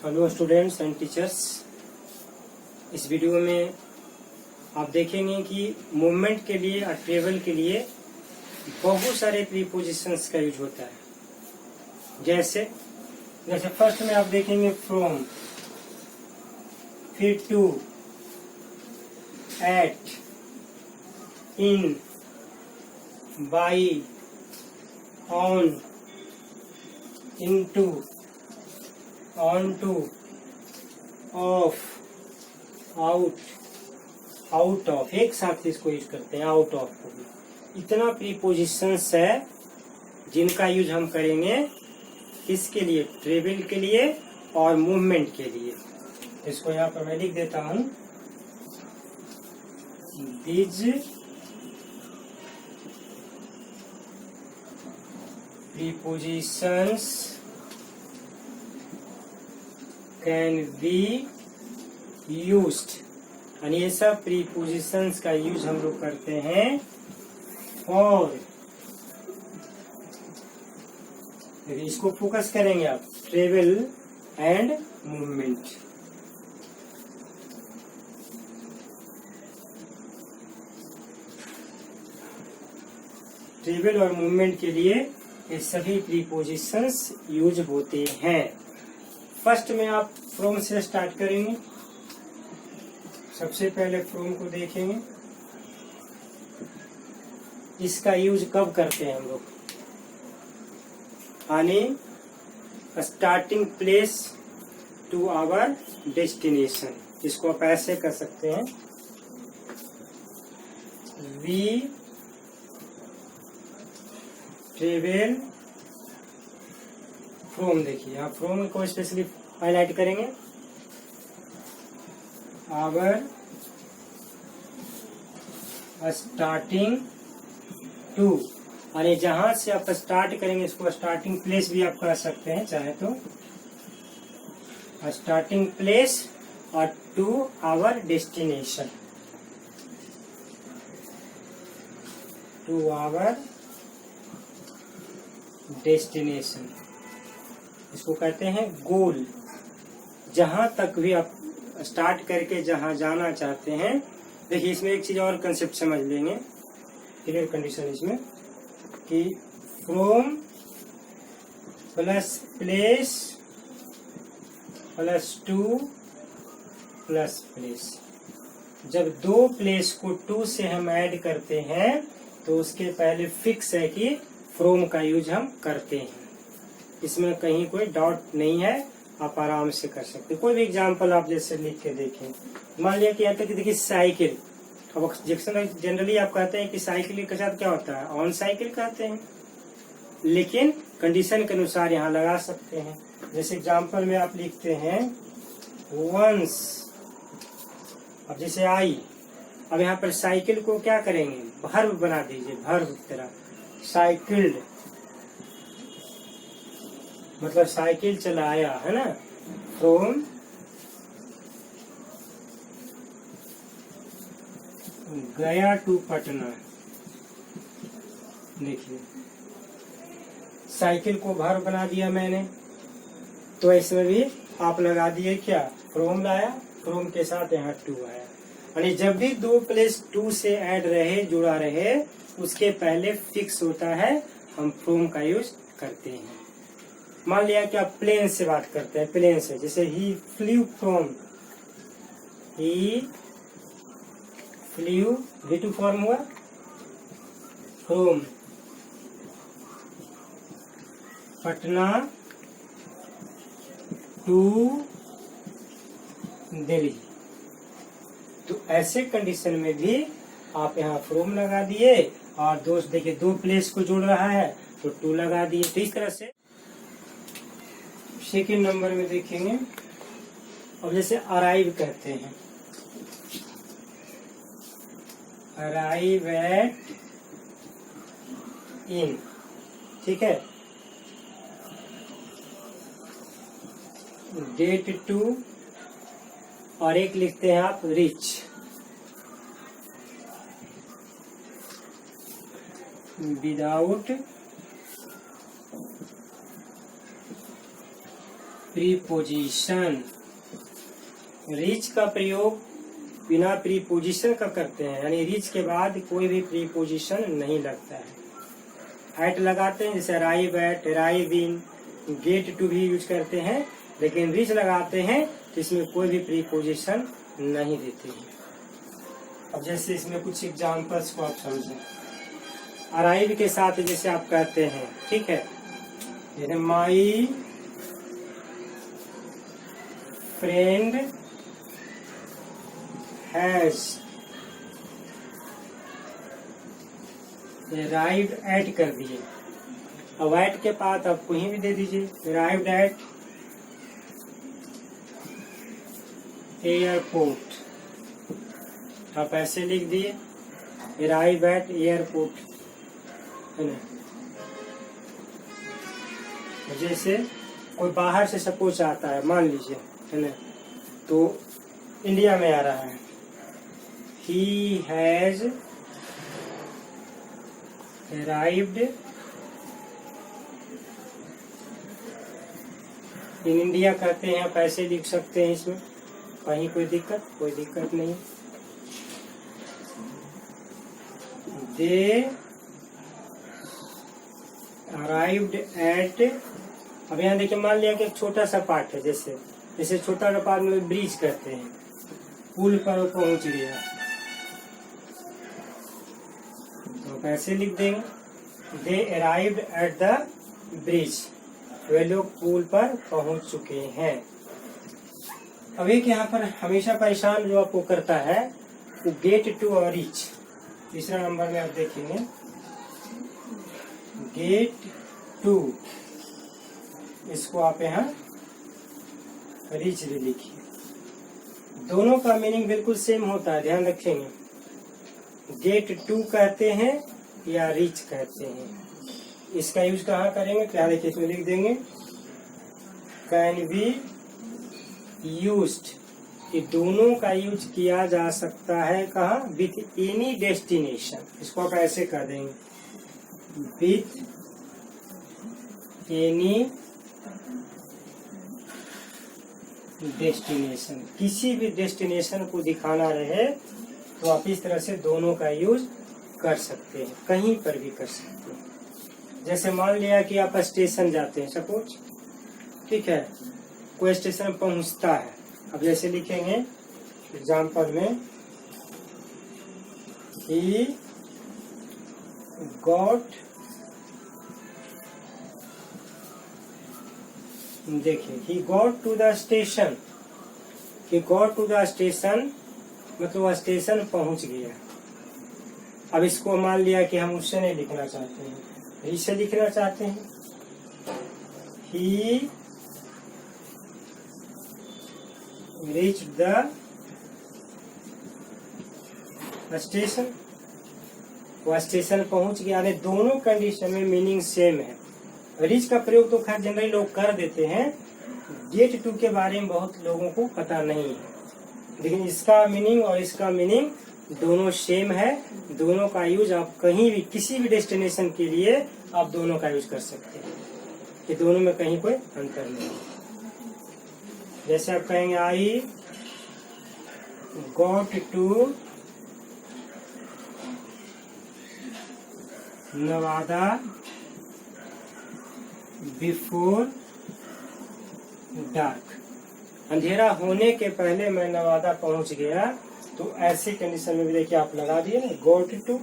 Hello students and teachers. इस video में आप देखेंगे कि मूवमेंट के लिए और ट्रेवल के लिए बहुत सारे प्रीपोजिशंस का यूज होता है। जैसे फर्स्ट में आप देखेंगे फ्रॉम, फिर to, at, in, by, on, into, onto, of, out, out of, एक साथ इसको यूज करते हैं आउट ऑफ को भी। इतना प्रीपोजिशंस है जिनका यूज हम करेंगे किसके लिए, ट्रेवल के लिए और मूवमेंट के लिए। इसको यहाँ पर मैं लिख देता हूं, these prepositions can be used, और ये सब प्रीपोजिशंस का यूज हम लोग करते हैं फॉर, इसको फोकस करेंगे आप, ट्रेवल एंड मूवमेंट। ट्रेवल और मूवमेंट के लिए ये सभी प्रीपोजिशंस यूज होते हैं। फर्स्ट में आप फ्रॉम से स्टार्ट करेंगे। सबसे पहले फ्रॉम को देखेंगे, इसका यूज कब करते हैं हम लोग, यानी starting place to our destination. इसको आप ऐसे कर सकते हैं, वी ट्रेवल फ्रॉम। देखिए आप फ्रॉम को स्पेशली हाईलाइट करेंगे, आवर स्टार्टिंग टू, और जहां से आप स्टार्ट करेंगे इसको स्टार्टिंग प्लेस भी आप कह सकते हैं चाहे तो, स्टार्टिंग प्लेस और to our destination, to our destination. इसको कहते हैं गोल। जहां तक भी आप स्टार्ट करके जहां जाना चाहते हैं। देखिए इसमें एक चीज और कंसेप्ट समझ लेंगे, क्लियर कंडीशन इसमें, कि from plus place plus two plus place. जब दो प्लेस को टू से हम ऐड करते हैं तो उसके पहले फिक्स है कि फ्रॉम का यूज हम करते हैं। इसमें कहीं कोई डाउट नहीं है, आप आराम से कर सकते हैं। कोई भी एग्जांपल आप जैसे लिख के देखें। मान लिया कि यहाँ तक देखिए साइकिल, अब जनरली आप कहते हैं कि साइकिल के साथ क्या होता है, ऑन साइकिल कहते हैं, लेकिन कंडीशन के अनुसार यहाँ लगा सकते हैं। जैसे एग्जांपल में आप लिखते हैं वंस, अब जैसे आई, अब यहाँ पर साइकिल को क्या करेंगे, वर्ब बना दीजिए, वर्ब की तरह, साइकिल्ड, मतलब साइकिल चलाया, है ना। फ्रॉम गया टू पटना, देखिए साइकिल को वर्ब बना दिया मैंने, तो इसमें भी आप लगा दिए क्या, फ्रॉम लाया, फ्रॉम के साथ यहाँ टू आया। यानी जब भी दो प्लेस टू से ऐड रहे, जुड़ा रहे, उसके पहले फिक्स होता है, हम फ्रॉम का यूज करते हैं। मान लिया कि आप प्लेन से बात करते हैं, प्लेन से, जैसे ही flew from, he flew, V2 form हुआ, फ्रॉम पटना टू दिल्ली। तो ऐसे कंडीशन में भी आप यहाँ फ्रॉम लगा दिए, और दोस्त देखिए दो प्लेस को जोड़ रहा है तो टू लगा दिए। तो इस तरह से सेकेंड नंबर में देखेंगे, अब जैसे अराइव कहते हैं, अराइव एट इन, ठीक है, डेट टू, और एक लिखते हैं आप रिच, विदाउट प्रीपोजिशन। रीच का प्रयोग बिना प्रीपोजिशन का करते हैं, यानी रीच के बाद कोई भी प्रीपोजिशन नहीं लगता है। एट लगाते हैं, जैसे arrive at, arrive in, get to भी यूज करते हैं, लेकिन रीच लगाते हैं तो इसमें कोई भी प्रीपोजिशन नहीं देते हैं। अब जैसे इसमें कुछ एग्जांपल्स को आप समझें। अराइव के साथ जैसे आप कहते हैं, ठीक है, जैसे my friend has arrived at कर दिए। अब एट के बाद आप कहीं भी दे दीजिए, अराइव्ड एट एयरपोर्ट, आप ऐसे लिख दिए अराइव एट एयरपोर्ट, है ना। जैसे कोई बाहर से सपोज आता है, मान लीजिए, है ना, तो इंडिया में आ रहा है, he has arrived in India कहते हैं, आप ऐसे लिख सकते हैं, इसमें कहीं कोई दिक्कत नहीं। दे अराइव्ड एट, अब यहाँ देखिए, मान लिया कि एक छोटा सा पार्ट है, जैसे छोटा सा पार्ट में ब्रिज कहते हैं, पुल पर पहुंच गया, तो कैसे लिख देंगे, दे अराइव्ड एट द ब्रिज, वे लोग पुल पर पहुंच चुके हैं। अब एक यहाँ पर हमेशा परेशान जो आपको करता है वो गेट टू और रीच। तीसरा नंबर में आप देखेंगे गेट टू, इसको आप यहाँ रीच भी लिखिए। दोनों का मीनिंग बिल्कुल सेम होता है, ध्यान रखेंगे। गेट टू कहते हैं या रीच कहते हैं, इसका यूज कहाँ करेंगे, क्या देखिए इसमें लिख देंगे, कैन बी यूज्ड, ये दोनों का यूज किया जा सकता है कहाँ, विथ एनी डेस्टिनेशन, इसको आप ऐसे कर देंगे, विथ एनी डेस्टिनेशन, किसी भी डेस्टिनेशन को दिखाना रहे तो आप इस तरह से दोनों का यूज कर सकते हैं, कहीं पर भी कर सकते हैं। जैसे मान लिया कि आप स्टेशन जाते हैं, सपोज, ठीक है, कोई स्टेशन पहुंचता है, अब जैसे लिखेंगे एग्जाम्पल में, ही गॉट, देखिए he got to the station, he got to the station मतलब वह स्टेशन पहुंच गया। अब इसको मान लिया कि हम उससे नहीं लिखना चाहते हैं, इससे लिखना चाहते हैं, ही रीच द स्टेशन, वह स्टेशन पहुंच गया। यानी दोनों कंडीशन में मीनिंग सेम है। रीच का प्रयोग तो खैर जनरली लोग कर देते हैं, गेट टू के बारे में बहुत लोगों को पता नहीं है, लेकिन इसका मीनिंग और इसका मीनिंग दोनों सेम है। दोनों का यूज आप कहीं भी किसी भी डेस्टिनेशन के लिए आप दोनों का यूज कर सकते हैं, कि दोनों में कहीं कोई अंतर नहीं है। जैसे आप कहेंगे I got to Nawada before dark, अंधेरा होने के पहले मैं नवादा पहुंच गया। तो ऐसी कंडीशन में भी देखिए आप लगा दिए ना गॉट टू।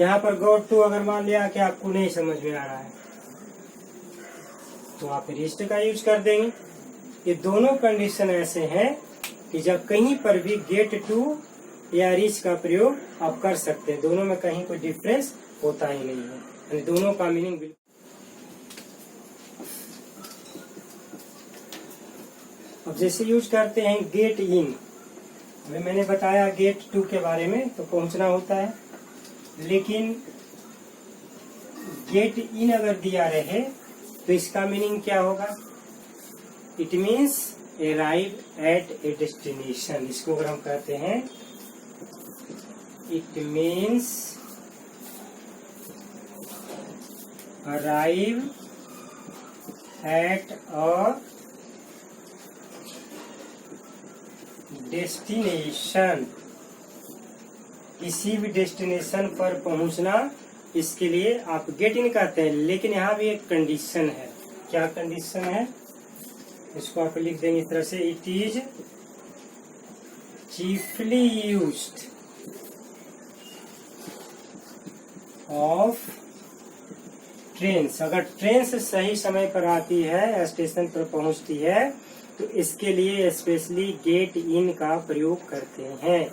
यहाँ पर गॉट टू अगर मान लिया कि आपको नहीं समझ में आ रहा है तो आप रीच्ड का यूज कर देंगे। ये दोनों कंडीशन ऐसे हैं कि जब कहीं पर भी गेट टू या रीच का प्रयोग आप कर सकते हैं, दोनों में कहीं कोई डिफरेंस होता ही नहीं है, यानी दोनों का मीनिंग बिल्कुल। अब जैसे यूज करते हैं गेट इन, अभी मैंने बताया गेट टू के बारे में, तो पहुंचना होता है, लेकिन गेट इन अगर दिया रहे तो इसका मीनिंग क्या होगा, it means arrive at A destination. इसको अगर हम कहते हैं it means arrive at a destination, किसी भी डेस्टिनेशन पर पहुंचना, इसके लिए आप गेट इन कहते हैं। लेकिन यहाँ भी एक कंडीशन है। क्या कंडीशन है? इसको आप लिख देंगे इस तरह से, it is chiefly used of trains. अगर ट्रेन से सही समय पर आती है, स्टेशन पर पहुंचती है, तो इसके लिए स्पेशली गेट इन का प्रयोग करते हैं।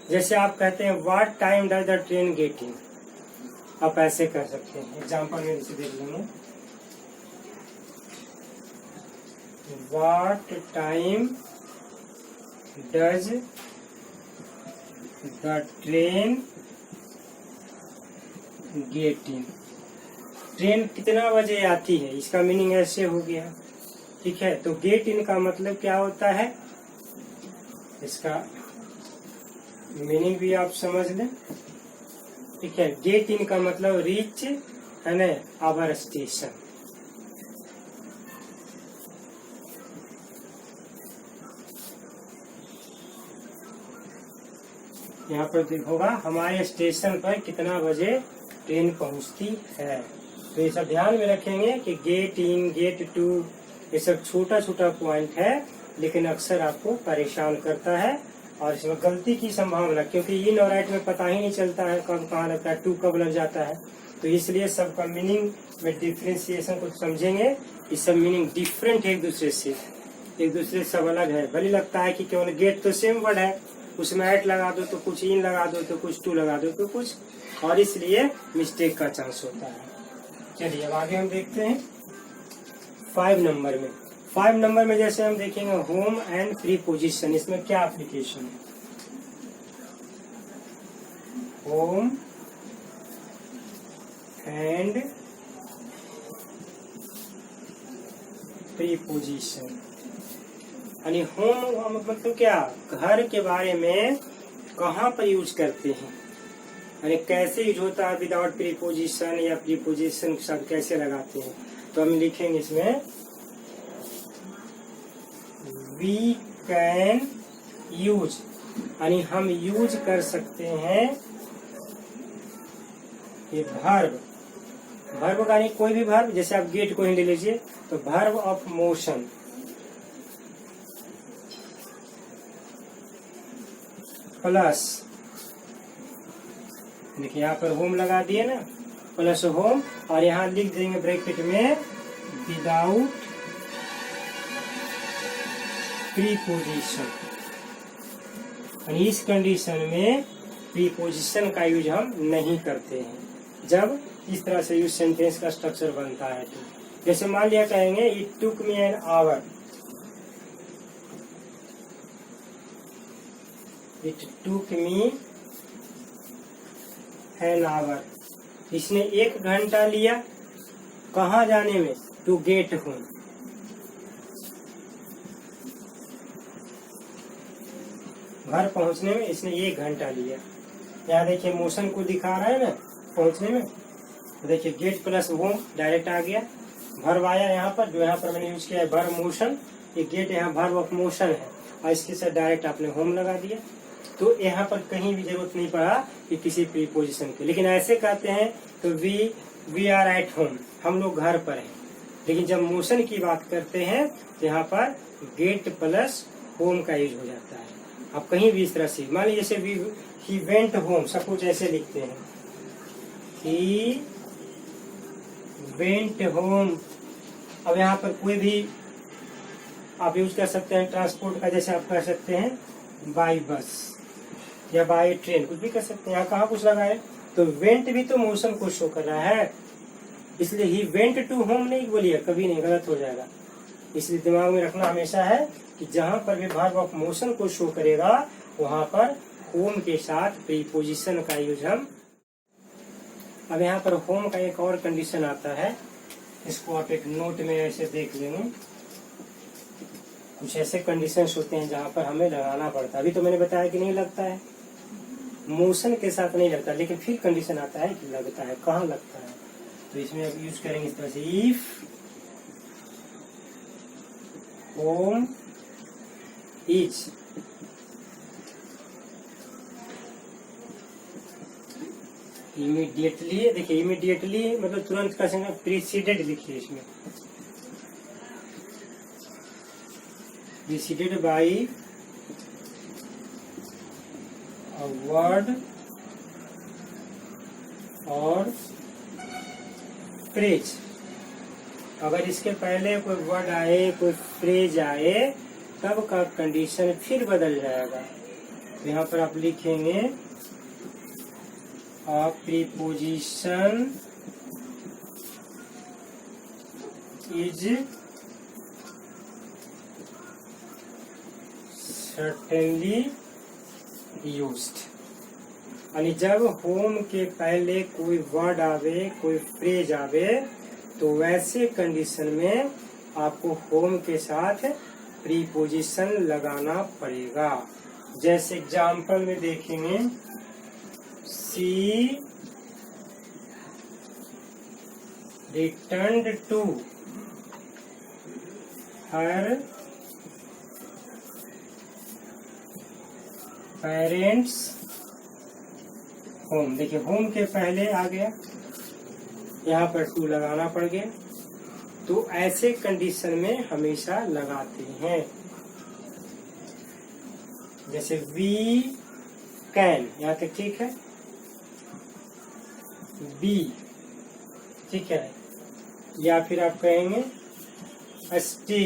जैसे आप कहते हैं what time does the train get in, आप ऐसे कर सकते हैं। एग्जाम्पल में इसे देख लेंगे, what time does the train get in, train कितना बजे आती है, इसका मीनिंग ऐसे हो गया। ठीक है, तो गेट इन का मतलब क्या होता है, इसका मीनिंग भी आप समझ लें। ठीक है, गेट इन का मतलब रीच है ना आवर स्टेशन। यहाँ पर देखोगा हमारे स्टेशन पर कितना बजे ट्रेन पहुंचती है। तो ये सब ध्यान में रखेंगे कि गेट इन, गेट टू, ये सब छोटा छोटा पॉइंट है, लेकिन अक्सर आपको परेशान करता है और इसमें गलती की संभावना, क्योंकि इन और राइट में पता ही नहीं चलता है कब कहाँ लगता है, टू कब लग जाता है। तो इसलिए सबका मीनिंग में डिफ्रेंसिएशन को समझेंगे। ये सब मीनिंग डिफरेंट है एक दूसरे से, एक दूसरे से सब अलग है। भले लगता है कि केवल गेट तो सेम वर्ड है, उसमें एट लगा दो तो कुछ, इन लगा दो तो कुछ, टू लगा दो तो कुछ, और इसलिए मिस्टेक का चांस होता है। चलिए अब आगे हम देखते हैं 5 नंबर में। 5 नंबर में जैसे हम देखेंगे होम एंड प्रीपोजिशन, इसमें क्या एप्लीकेशन है? होम एंड प्रीपोजिशन, यानी होम मतलब क्या, घर के बारे में कहाँ पर यूज करते हैं, यानी कैसे यूज होता है विदाउट प्रीपोजिशन या प्रीपोजिशन के साथ कैसे लगाते हैं। तो हम लिखेंगे इसमें वी कैन यूज, यानी हम यूज कर सकते हैं ये वर्ब। वर्ब का नहीं, कोई भी वर्ब, जैसे आप गेट को ही ले लीजिए तो वर्ब ऑफ मोशन, प्लस देखिए यहाँ पर होम लगा दिए ना, प्लस होम, और यहाँ लिख देंगे ब्रैकेट में विदाउट प्रीपोजिशन। इस कंडीशन में प्रीपोजिशन का यूज हम नहीं करते हैं जब इस तरह से यूज सेंटेंस का स्ट्रक्चर बनता है। तो जैसे मान लिया कहेंगे it took me an hour, it took me an hour, इसने 1 घंटा लिया कहाँ जाने में, टू गेट होम। घर पहुंचने में इसने 1 घंटा लिया। यहाँ देखिए मोशन को दिखा रहा है ना पहुंचने में, तो देखिए गेट प्लस होम डायरेक्ट आ गया। वर्ब आया यहाँ पर, जो यहाँ पर मैंने यूज किया है वर्ब मोशन, ये गेट यहाँ वर्ब ऑफ मोशन है, और इसके साथ डायरेक्ट आपने होम लगा दिया। तो यहाँ पर कहीं भी जरूरत नहीं पड़ा कि किसी प्रीपोजिशन की। लेकिन ऐसे कहते हैं तो वी आर एट होम, हम लोग घर पर हैं। लेकिन जब मोशन की बात करते हैं तो यहाँ पर गेट प्लस होम का यूज हो जाता है। आप कहीं भी इस तरह से मान लीजिए जैसे ही वेंट होम, सब कुछ ऐसे लिखते हैं, ही वेंट होम। अब यहाँ पर कोई भी आप यूज कर सकते हैं ट्रांसपोर्ट का, जैसे आप कर सकते हैं बाई बस या बाई ट्रेन, कुछ भी कर सकते हैं। यहाँ कहाँ कुछ लगा है, तो वेंट भी तो मोशन को शो कर रहा है, इसलिए ही वेंट टू होम नहीं बोलिए, कभी नहीं, गलत हो जाएगा। इसलिए दिमाग में रखना हमेशा है कि जहां पर भी वर्ब ऑफ मोशन को शो करेगा वहां पर होम के साथ प्रीपोजिशन का यूज हम। अब यहाँ पर होम का एक और कंडीशन आता है, इसको आप एक नोट में ऐसे देख लेंगे। कुछ ऐसे कंडीशंस होते हैं जहां पर हमें लगाना पड़ता है। अभी तो मैंने बताया कि नहीं लगता है, मोशन के साथ नहीं लगता, लेकिन फिर कंडीशन आता है कि लगता है। कहाँ लगता है, तो इसमें अब यूज करेंगे इस तरह से, इफ होम इज इमीडिएटली, देखिए इमीडिएटली मतलब तुरंत का सेंस प्रीसीडेड लिखिए इसमें, प्रीसीडेड बाई अ वर्ड और फ्रेज। अगर इसके पहले कोई वर्ड आए, कोई फ्रेज आए, तब का कंडीशन फिर बदल जाएगा। तो यहाँ पर आप लिखेंगे अ प्रीपोजिशन इज सर्टेनली यूज्ड। यानी जब होम के पहले कोई वर्ड आवे, कोई फ्रेज आवे, तो वैसे कंडीशन में आपको होम के साथ प्रीपोजिशन लगाना पड़ेगा। जैसे एग्जाम्पल में देखेंगे, she returned to her parents home. देखिए होम के पहले आ गया, यहाँ पर टू लगाना पड़ गया। तो ऐसे कंडीशन में हमेशा लगाते हैं। जैसे वी कैन, यहाँ तक ठीक है। बी, ठीक है। या फिर आप कहेंगे स्टे।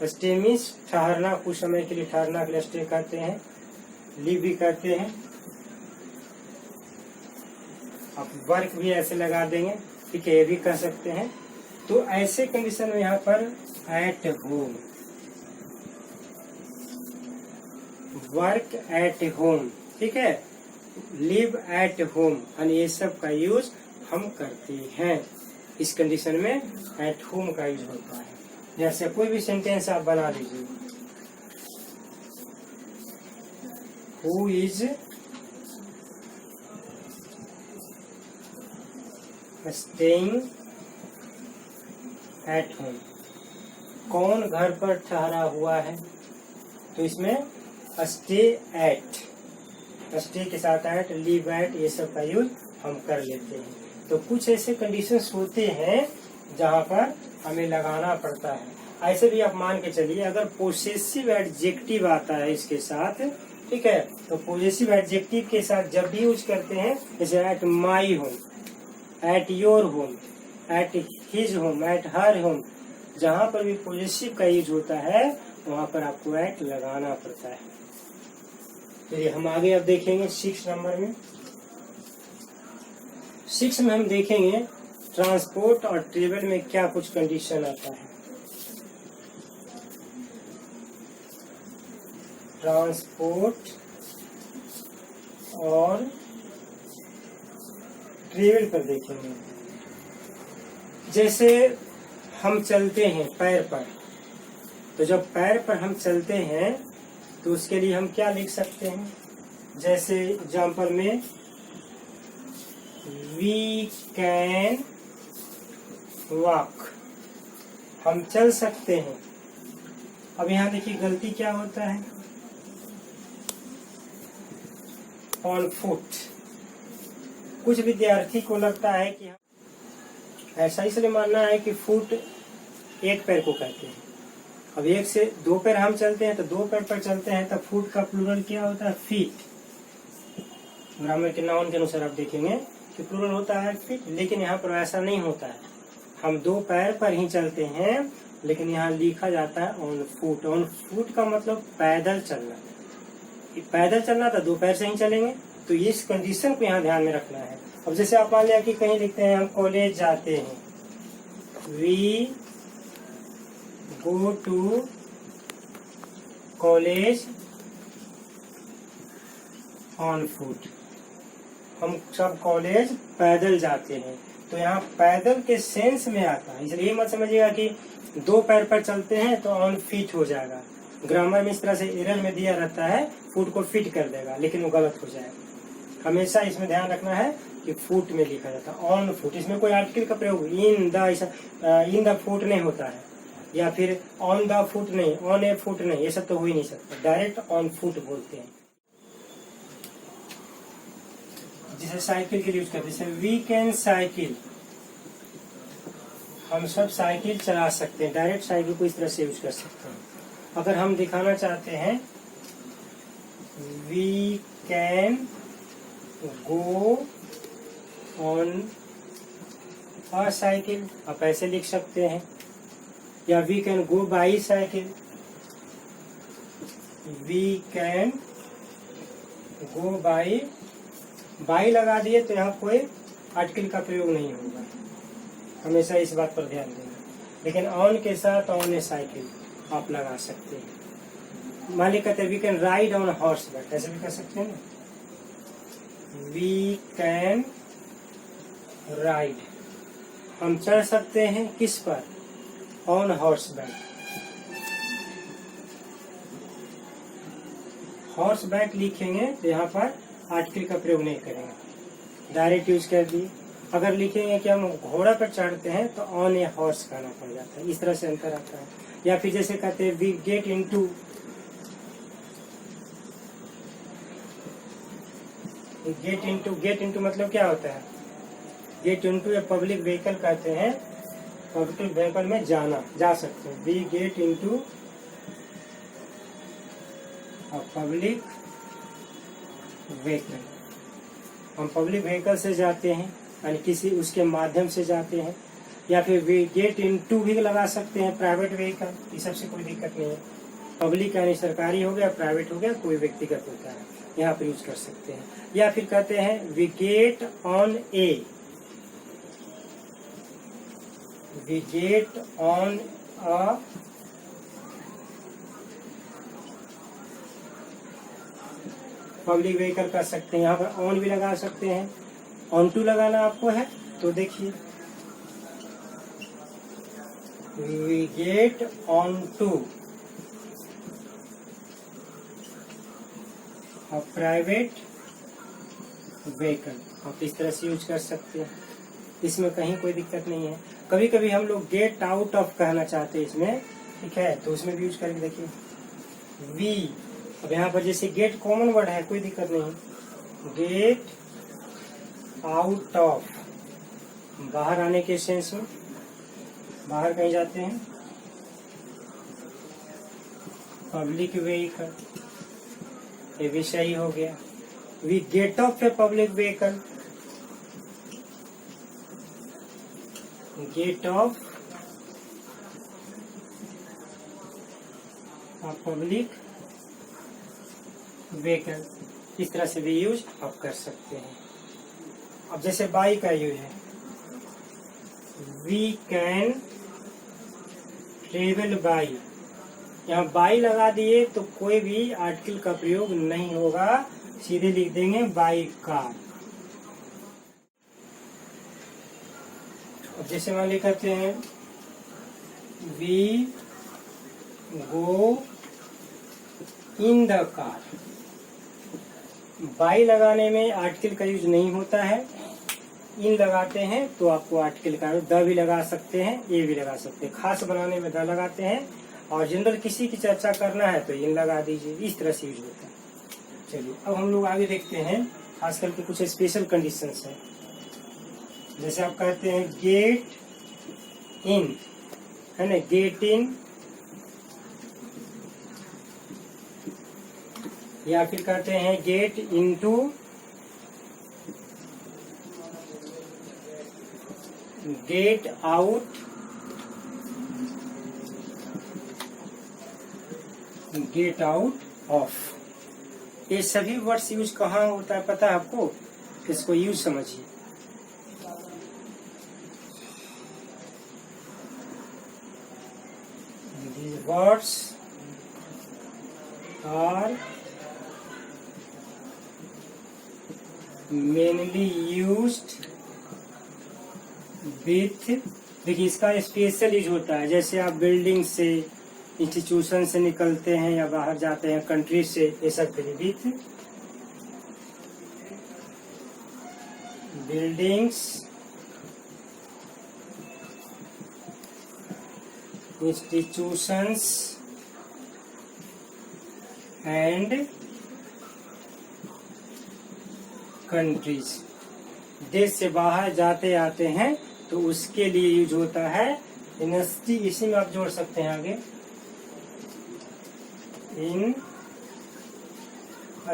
स्टे मीन्स ठहरना, कुछ समय के लिए ठहरना के लिए स्टे करते हैं, लीव भी करते हैं। आप वर्क भी ऐसे लगा देंगे, ठीक है, ये भी कर सकते हैं। तो ऐसे कंडीशन में यहाँ पर at home, work at home, ठीक है, लिव एट होम, और ये सब का यूज हम करते हैं। इस कंडीशन में एट होम का यूज होता है। जैसे कोई भी सेंटेंस आप बना लीजिए, who is staying at home, कौन घर पर ठहरा हुआ है। तो इसमें स्टे एट, स्टे के साथ एट, लिव एट, ये सब का यूज हम कर लेते हैं। तो कुछ ऐसे कंडीशंस होते हैं जहां पर हमें लगाना पड़ता है। ऐसे भी आप मान के चलिए, अगर पोसेसिव एडजेक्टिव आता है इसके साथ, ठीक है, तो पोसेसिव एडजेक्टिव के साथ जब भी यूज करते हैं, जैसे at my home, at your home, at his home, at her home, जहां पर भी पोजेसिव का यूज होता है वहां पर आपको एट लगाना पड़ता है। चलिए हम आगे अब देखेंगे 6 नंबर में। 6 में हम देखेंगे ट्रांसपोर्ट और ट्रेवल में क्या कुछ कंडीशन आता है। ट्रांसपोर्ट और ट्रेवल पर देखेंगे। जैसे हम चलते हैं पैर पर, तो जब पैर पर हम चलते हैं तो उसके लिए हम क्या लिख सकते हैं। जैसे एग्जाम्पल में वी कैन वॉक, हम चल सकते हैं। अब यहाँ देखिए गलती क्या होता है, ऑन फुट। कुछ विद्यार्थी को लगता है कि ऐसा इसलिए मानना है कि फुट एक पैर को कहते हैं। अब एक से दो पैर हम चलते हैं तो दो पैर पर चलते हैं, तब फुट का प्लूरल क्या होता है, फीट। ग्रामर के नाउन के अनुसार आप देखेंगे कि प्लूरल होता है फीट, लेकिन यहाँ पर ऐसा नहीं होता है। हम दो पैर पर ही चलते हैं, लेकिन यहाँ लिखा जाता है ऑन फुट। ऑन फुट का मतलब पैदल चलना। पैदल चलना तो दो पैर से ही चलेंगे, तो इस कंडीशन को यहाँ ध्यान में रखना है। अब जैसे आप मान लिया कि कहीं लिखते हैं हम कॉलेज जाते हैं, we go to college on foot, हम सब कॉलेज पैदल जाते हैं। तो यहाँ पैदल के सेंस में आता है, इसलिए मत समझिएगा कि दो पैर पर चलते हैं तो ऑन फीट हो जाएगा। ग्रामर में इस तरह से एरर में दिया रहता है, फुट को फिट कर देगा, लेकिन वो गलत हो जाएगा। हमेशा इसमें ध्यान रखना है कि फुट में लिखा जाता है ऑन फुट। इसमें कोई आर्टिकल का प्रयोग इन द फुट नहीं होता है, या फिर ऑन द फुट नहीं, ऑन ए फुट नहीं, ये सब तो हो ही नहीं सकता। डायरेक्ट ऑन फुट बोलते हैं। जिसे साइकिल के लिए यूज करते हैं, जैसे वी कैन साइकिल, हम सब साइकिल चला सकते हैं। डायरेक्ट साइकिल को इस तरह से यूज कर सकते हैं। अगर हम दिखाना चाहते हैं we can go on a cycle, आप ऐसे लिख सकते हैं, या we can go by cycle, we can go by, by लगा दिए तो यहाँ कोई आर्टिकल का प्रयोग नहीं होगा, हमेशा इस बात पर ध्यान देना। लेकिन ऑन के साथ ऑन ए साइकिल आप लगा सकते हैं। मान ली कहते हैं we can ride on horseback, ऐसे भी कर सकते हैं ना, वी कैन राइड, हम चढ़ सकते हैं किस पर, on horse back. Horse back लिखेंगे तो यहाँ पर आर्टिकल का प्रयोग नहीं करेंगे, डायरेक्ट यूज कर दिए। अगर लिखेंगे कि हम घोड़ा पर चढ़ते हैं तो ऑन ए हॉर्स कहना पड़ जाता है, इस तरह से अंतर आता है। या फिर जैसे कहते हैं we get into, get into मतलब क्या होता है, get into a public vehicle कहते हैं, पब्लिक व्हीकल में जाना, जा सकते हैं। We get into a public vehicle, हम पब्लिक व्हीकल से जाते हैं, यानी किसी उसके माध्यम से जाते हैं। या फिर वी गेट इनटू भी लगा सकते हैं प्राइवेट व्हीकल, इस सबसे कोई दिक्कत नहीं है। पब्लिक यानी सरकारी हो गया, प्राइवेट हो गया, कोई व्यक्तिगत होता है, यहाँ पर यूज कर सकते हैं। या फिर कहते हैं we get on a, we get on a public vehicle कर सकते हैं, यहाँ पर ऑन भी लगा सकते हैं। ऑन टू लगाना आपको है तो देखिए we get on to a private vehicle, आप इस तरह से यूज कर सकते हैं, इसमें कहीं कोई दिक्कत नहीं है। कभी कभी हम लोग गेट आउट ऑफ कहना चाहते हैं इसमें, ठीक है, तो उसमें भी यूज करके देखिए वी। अब यहाँ पर जैसे गेट कॉमन वर्ड है, कोई दिक्कत नहीं, गेट आउट ऑफ, बाहर आने के सेंस में, बाहर कहीं जाते हैं, पब्लिक व्हीकल, ये भी सही हो गया। We get off a public vehicle, get off a public vehicle, इस तरह से भी यूज आप कर सकते हैं। अब जैसे बाई का यूज है, वी कैन ट्रेवल बाई, यहाँ बाई लगा दिए तो कोई भी आर्टिकल का प्रयोग नहीं होगा, सीधे लिख देंगे बाई कार। अब जैसे मान ली करते हैं we go in the car, by लगाने में आर्टिकल का यूज नहीं होता है, इन लगाते हैं तो आपको आर्टिकल का द भी लगा सकते हैं, ए भी लगा सकते हैं। खास बनाने में द लगाते हैं, और जनरल किसी की चर्चा करना है तो इन लगा दीजिए, इस तरह से यूज होता है। चलिए अब हम लोग आगे देखते हैं, खास करके कुछ स्पेशल कंडीशंस हैं। जैसे आप कहते हैं गेट इन, है ना, गेट इन, या फिर कहते हैं gate into, get out, get out of. ये सभी वर्ड्स यूज कहाँ होता है पता है आपको, इसको यूज समझिए। These words are mainly used with, देखिए इसका स्पेशल यूज होता है, जैसे आप बिल्डिंग से, इंस्टीट्यूशन से निकलते हैं या बाहर जाते हैं कंट्री से, ये सब के लिए with buildings, institutions and countries, देश से बाहर जाते आते हैं तो उसके लिए यूज होता है इंस्टीड। इसी में आप जोड़ सकते हैं आगे, इन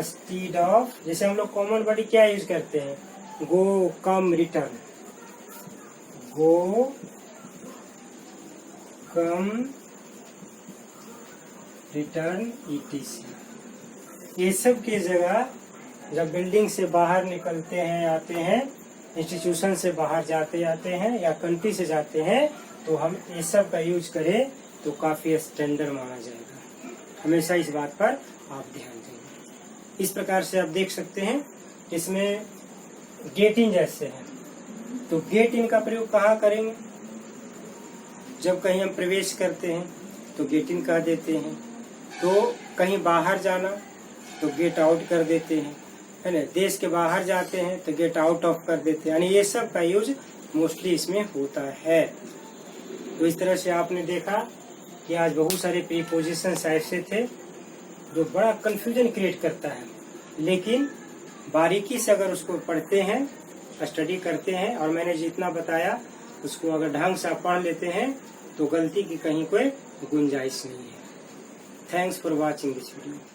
स्टीड ऑफ। जैसे हम लोग कॉमन बॉडी क्या यूज करते हैं, गो, कम, रिटर्न। गो, कम, रिटर्न, ETC। ये सब की जगह जब बिल्डिंग से बाहर निकलते हैं, आते हैं, इंस्टीट्यूशन से बाहर जाते आते हैं या कंट्री से जाते हैं, तो हम ये सब का यूज करें तो काफी स्टैंडर्ड माना जाएगा। हमेशा इस बात पर आप ध्यान देंगे। इस प्रकार से आप देख सकते हैं, इसमें गेट इन जैसे है, तो गेट इन का प्रयोग कहाँ करेंगे, जब कहीं हम प्रवेश करते हैं तो गेट इन कह देते हैं, तो कहीं बाहर जाना तो गेट आउट कर देते हैं, है ना। देश के बाहर जाते हैं तो गेट आउट ऑफ कर देते हैं, यानी ये सब का यूज मोस्टली इसमें होता है। तो इस तरह से आपने देखा कि आज बहुत सारे प्रीपोजिशंस ऐसे थे जो बड़ा कंफ्यूजन क्रिएट करता है, लेकिन बारीकी से अगर उसको पढ़ते हैं, स्टडी करते हैं, और मैंने जितना बताया उसको अगर ढंग से आप पढ़ लेते हैं तो गलती की कहीं कोई गुंजाइश नहीं है। Thanks for watching this video.